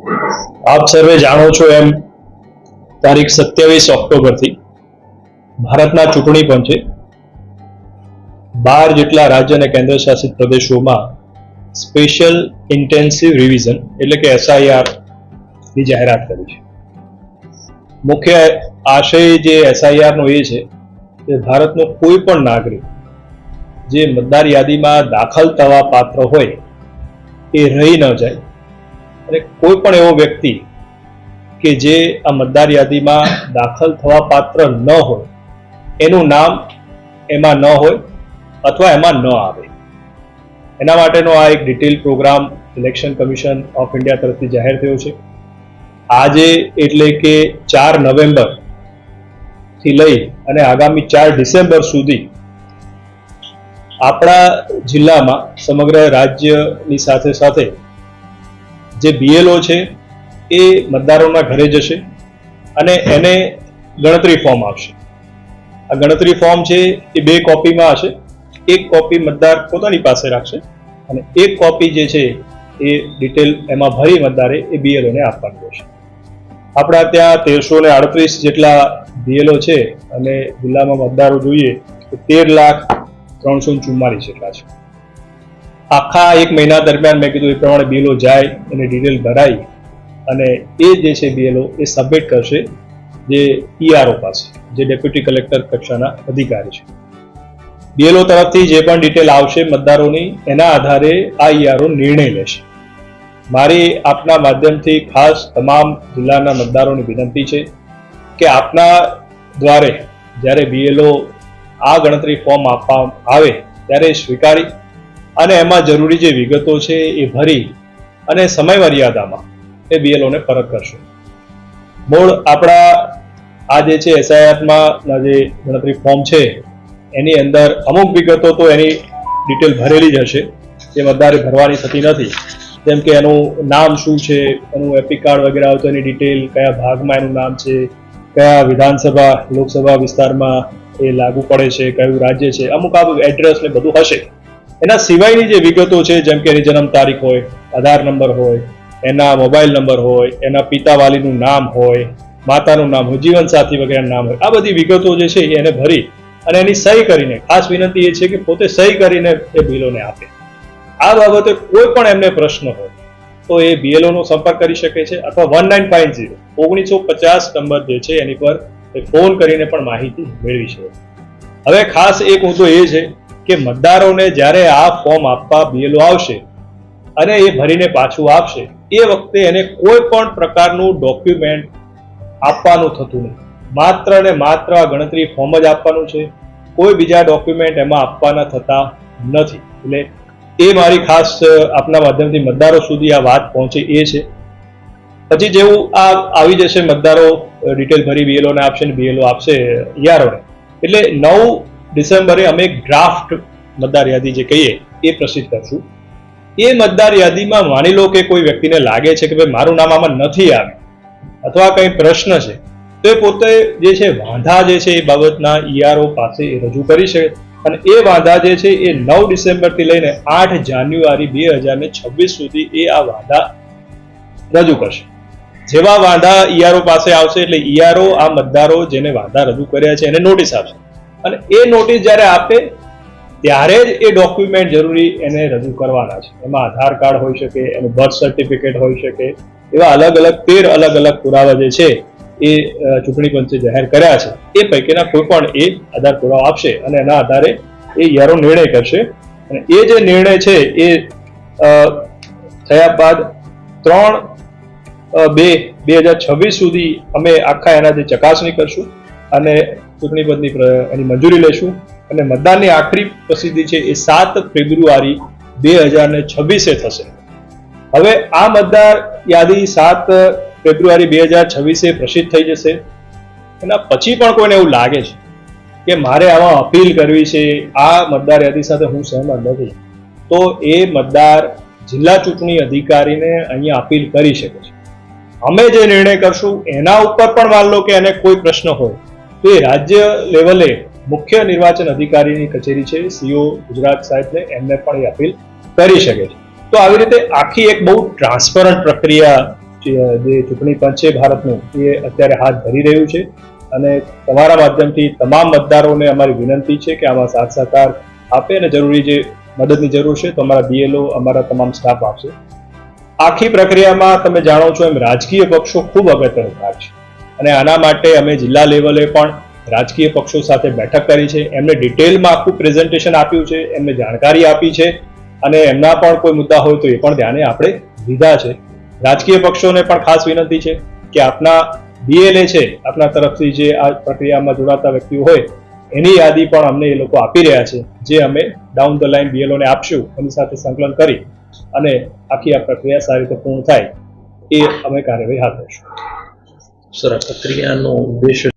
આપ સર્વે જાણો છો એમ તારીખ 27 ઓક્ટોબરથી ભારતના ચૂંટણી પંચે 12 જેટલા રાજ્ય અને કેન્દ્ર શાસિત પ્રદેશોમાં સ્પેશિયલ ઇન્ટેન્સિવ રિવિઝન એટલે કે SIR ની જાહેરાત કરી છે. મુખ્ય આશય જે SIR નો એ છે કે ભારતનો કોઈ પણ નાગરિક જે મતદાર યાદીમાં દાખલ થવા પાત્ર હોય એ રહી ન જાય અને કોઈ પણ એવો વ્યક્તિ કે જે આ મતદાર યાદીમાં દાખલ થવા પાત્ર ન હોય એનું નામ એમાં ન હોય અથવા એમાં ન આવે, એના માટેનો આ એક detail program Election Commission of India તરફથી જાહેર થયો છે. આજે એટલે કે 4 નવેમ્બર થી લઈ અને આગામી 4 ડિસેમ્બર સુધી આપણા જિલ્લામાં સમગ્ર રાજ્યની સાથે સાથે જે BLO છે એ મતદારોના ઘરે જશે અને એને ગણતરી ફોર્મ આપશે. આ ગણતરી ફોર્મ છે એ 2 કોપીમાં હશે. એક કોપી મતદાર પોતાની પાસે રાખશે અને એક કોપી જે છે એ ડિટેલ એમાં ભરી મતદારે એ BLO ને આપવાની રહેશે. આપણા ત્યાં 1338 જેટલા BLO છે અને જિલ્લામાં મતદારો જોઈએ તો 13,344 જેટલા છે. આખા એક મહિના દરમિયાન મેં કીધું એ પ્રમાણે BLO જાય અને ડિટેલ ભરાઈ અને એ જે છે BLO એ સબમિટ કરશે જે ERO પાસે, જે ડેપ્યુટી કલેક્ટર કક્ષાના અધિકારી છે. BLO તરફથી જે પણ ડિટેલ આવશે મતદારોની એના આધારે આ ERO નિર્ણય લેશે. મારી આપના માધ્યમથી ખાસ તમામ જિલ્લાના મતદારોની વિનંતી છે કે આપના દ્વારે જ્યારે BLO આ ગણતરી ફોર્મ આપવા આવે ત્યારે સ્વીકારી અને એમાં જરૂરી જે વિગતો છે એ ભરી અને સમય મર્યાદામાં એ BLO ને પરત કરશો. મૂળ આપણા આ જે છે SIR જે ગણતરી ફોર્મ છે એની અંદર અમુક વિગતો તો એની ડિટેલ ભરેલી જ હશે, જે મતદારે ભરવાની થતી નથી. જેમ કે એનું નામ શું છે, એનું એપિક કાર્ડ વગેરે આવતો એની ડિટેલ, કયા ભાગમાં એનું નામ છે, કયા વિધાનસભા લોકસભા વિસ્તારમાં એ લાગુ પડે છે, કયું રાજ્ય છે, અમુક આ એડ્રેસ ને બધું હશે. એના સિવાયની જે વિગતો છે જેમ કે એની જન્મ તારીખ હોય, આધાર નંબર હોય, એના મોબાઈલ નંબર હોય, એના પિતા વાલીનું નામ હોય, માતાનું નામ હોય, જીવનસાથી વગેરેનું નામ હોય, આ બધી વિગતો જે છે એને ભરી અને એની સહી કરીને, ખાસ વિનંતી એ છે કે પોતે સહી કરીને એ BLO ને આપે. આ બાબતે કોઈ પણ એમને પ્રશ્ન હોય તો એ BLO નો સંપર્ક કરી શકે છે અથવા 1950 1950 નંબર જે છે એની પર ફોન કરીને પણ માહિતી મેળવી શકે. હવે ખાસ એક મુદ્દો એ છે કે મતદારોને જ્યારે આ ફોર્મ આપવા BLO આવશે અને એ ભરીને પાછું આપશે એ વખતે એને કોઈ પણ પ્રકારનું ડોક્યુમેન્ટ આપવાનું થતું નથી. માત્ર ને માત્ર આ ગણતરી ફોર્મ જ આપવાનું છે, કોઈ બીજા ડોક્યુમેન્ટ એમાં આપવાના થતા નથી. એટલે એ મારી ખાસ આપના માધ્યમથી મતદારો સુધી આ વાત પહોંચે એ છે. પછી જેવું આ આવી જશે, મતદારો ડિટેલ ભરી BLO ને આપશે ને BLO આપશે ERO ને, એટલે 9 ડિસેમ્બરે અમે એક ડ્રાફ્ટ મતદાર યાદી જે કહીએ એ પ્રસિદ્ધ કરશું. એ મતદાર યાદીમાં માની લો કે કોઈ વ્યક્તિને લાગે છે કે ભાઈ મારું નામ આમાં નથી આવ્યું અથવા કંઈ પ્રશ્ન છે તો એ પોતે જે છે વાંધા જે છે એ બાબતના ERO પાસે રજૂ કરી શકે અને એ વાંધા જે છે એ 9 ડિસેમ્બરથી લઈને 8 જાન્યુઆરી 2026 સુધી એ આ વાંધા રજૂ કરશે. જેવા વાંધા ERO પાસે આવશે એટલે ERO આ મતદારો જેને વાંધા રજૂ કર્યા છે એને નોટિસ આપશે અને એ નોટિસ જ્યારે આપે ત્યારે જ એ ડોક્યુમેન્ટ જરૂરી એને રજૂ કરવાના છે. એમાં આધાર કાર્ડ હોઈ શકે, એનું બર્થ સર્ટિફિકેટ હોઈ શકે, એવા અલગ અલગ 13 અલગ અલગ પુરાવા જે છે એ ચૂંટણી પંચે જાહેર કર્યા છે. એ પૈકીના કોઈ પણ એ આધાર પુરાવા આપશે અને એના આધારે એ ERO નિર્ણય કરશે અને એ જે નિર્ણય છે એ થયા બાદ 3/2/2026 સુધી અમે આખા એના જે ચકાસણી કરશું અને ચૂંટણી પંચની એની મંજૂરી લેશું અને મતદાનની આખરી પ્રસિદ્ધિ છે એ 7 ફેબ્રુઆરી 2026 થશે. હવે આ મતદાર યાદી 7 ફેબ્રુઆરી 2026 પ્રસિદ્ધ થઈ જશે. એના પછી પણ કોઈને એવું લાગે છે કે મારે આમાં અપીલ કરવી છે, આ મતદાર યાદી સાથે હું સહમત નથી, તો એ મતદાર જિલ્લા ચૂંટણી અધિકારીને અહીંયા અપીલ કરી શકે છે. અમે જે નિર્ણય કરશું એના ઉપર પણ માન લો કે એને કોઈ પ્રશ્ન હોય તો એ રાજ્ય લેવલે મુખ્ય નિર્વાચન અધિકારીની કચેરી છે CO ગુજરાત સાહેબને, એમને પણ એ અપીલ કરી શકે છે. તો આવી રીતે આખી એક બહુ ટ્રાન્સપરન્ટ પ્રક્રિયા જે ચૂંટણી પંચ છે ભારતનું એ અત્યારે હાથ ધરી રહ્યું છે અને તમારા માધ્યમથી તમામ મતદારોને અમારી વિનંતી છે કે આમાં સાથ સહકાર આપે અને જરૂરી જે મદદની જરૂર છે તો અમારા BLO અમારા તમામ સ્ટાફ આપશે. આખી પ્રક્રિયામાં તમે જાણો છો એમ રાજકીય પક્ષો ખૂબ અગત્યનો ભાગ છે અને આના માટે અમે જિલ્લા લેવલે પણ રાજકીય પક્ષો સાથે બેઠક કરી છે, એમને ડિટેલમાં આખું પ્રેઝન્ટેશન આપ્યું છે, એમને જાણકારી આપી છે અને એમના પણ કોઈ મુદ્દા હોય તો એ પણ ધ્યાને આપણે લીધા છે. રાજકીય પક્ષોને પણ ખાસ વિનંતી છે કે આપના BLA છે, આપના તરફથી જે આ પ્રક્રિયામાં જોડાતા વ્યક્તિઓ હોય એની યાદી પણ અમને એ લોકો આપી રહ્યા છે, જે અમે ડાઉન ધ લાઈન BLO ને આપશું, એની સાથે સંકલન કરી અને આખી આ પ્રક્રિયા સારી રીતે પૂર્ણ થાય એ અમે કાર્યવાહી હાથ ધરીશું. સર, આ પ્રક્રિયાનો ઉદ્દેશ